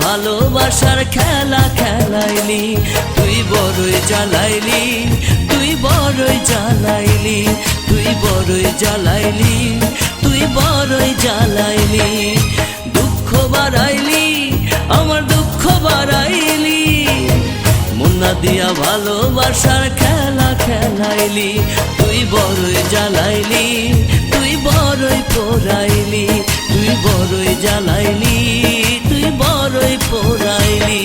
ভালোবাসার খেলা খেলাইলি, তুই বড়ই জ্বালাইলি, তুই বড়ই জ্বালাইলি, তুই বড়ই জ্বালাইলি, তুই বড়ই জ্বালাইলি। দুঃখ বাড়াইলি, আমার দুঃখ বাড়াইলি, মুন্না দিয়া ভালোবাসার খেলা খেলাইলি, তুই বড়ই জ্বালাইলি, তুই বড়ই পোড়াইলি, তুই বড়ই জ্বালাইলি, তুই বড়ই পোড়াইলি।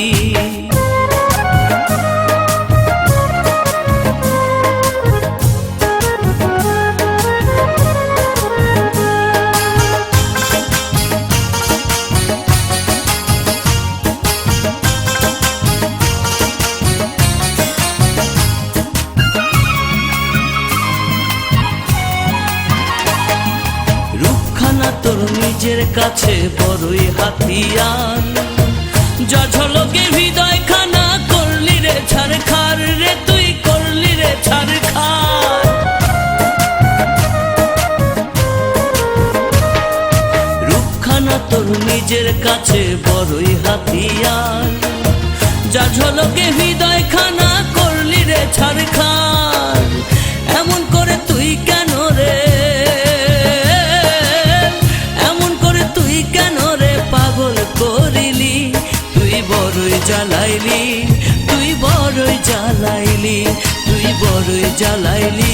তোর নিজের কাছে বড়ই হাতিয়ার, যা ঝলকে হৃদয় খানা করলি রে ছারখার, রে তুই করলি রে ছারখার। রূপখানা তোর নিজের কাছে বড়ই হাতিয়ার, যা ঝলকে হৃদয় খানা করলি রে ছারখার। এমন করে তুই কেন রে, করিলি, তুই বড়ই জ্বালাইলি, তুই বড়ই জ্বালাইলি, তুই বড়ই জ্বালাইলি,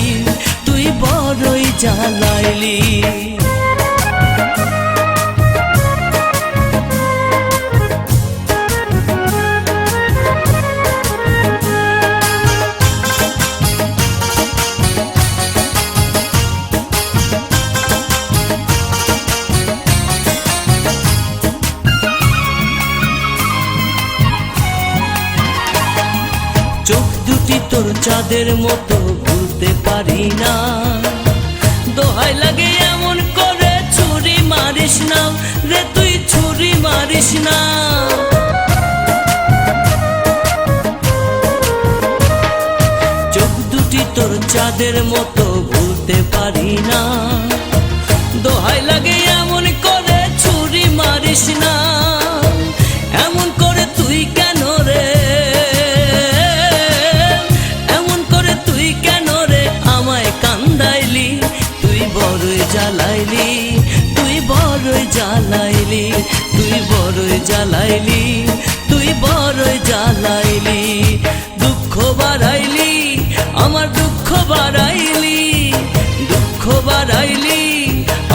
তুই বড়ই জ্বালাইলি। চোখ দুটি তোর চাঁদের মতো ভুলতে পারি না, দোহাই লাগে এমন করে ছুরি মারিস না রে, তুই ছুরি মারিস না। চোখ দুটি তোর চাঁদের মতো ভুলতে পারি না, দোহাই লাগে এমন করে ছুরি মারিস না। এমন করে তুই কেন রে, বড়ই জ্বালাইলি, তুই বড়ই জ্বালাইলি, তুই বড়ই জ্বালাইলি, তুই বড়ই জ্বালাইলি। দুঃখ বাড়াইলি, আমার দুঃখ বাড়াইলি, দুঃখ বাড়াইলি,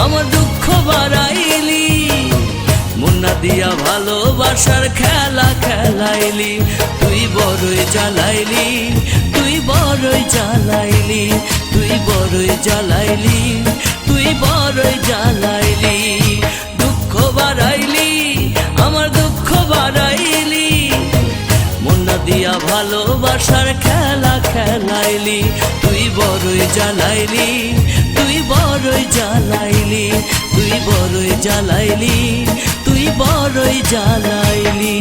আমার দুঃখ বাড়াইলি। মুন্না দিয়া ভালোবাসার খেলা খেলাইলি, তুই বড়ই জ্বালাইলি, তুই বড়ই জ্বালাইলি, তুই বড়ই জ্বালাইলি, তুই বড়ই জ্বালাইলি। দুঃখ বাড়াইলি, আমার দুঃখ বাড়াইলি, মুন্না দিয়া ভালোবাসার খেলা খেলাইলি, তুই বড়ই জ্বালাইলি, তুই বড়ই জ্বালাইলি, তুই বড়ই জ্বালাইলি, তুই বড়ই জ্বালাইলি।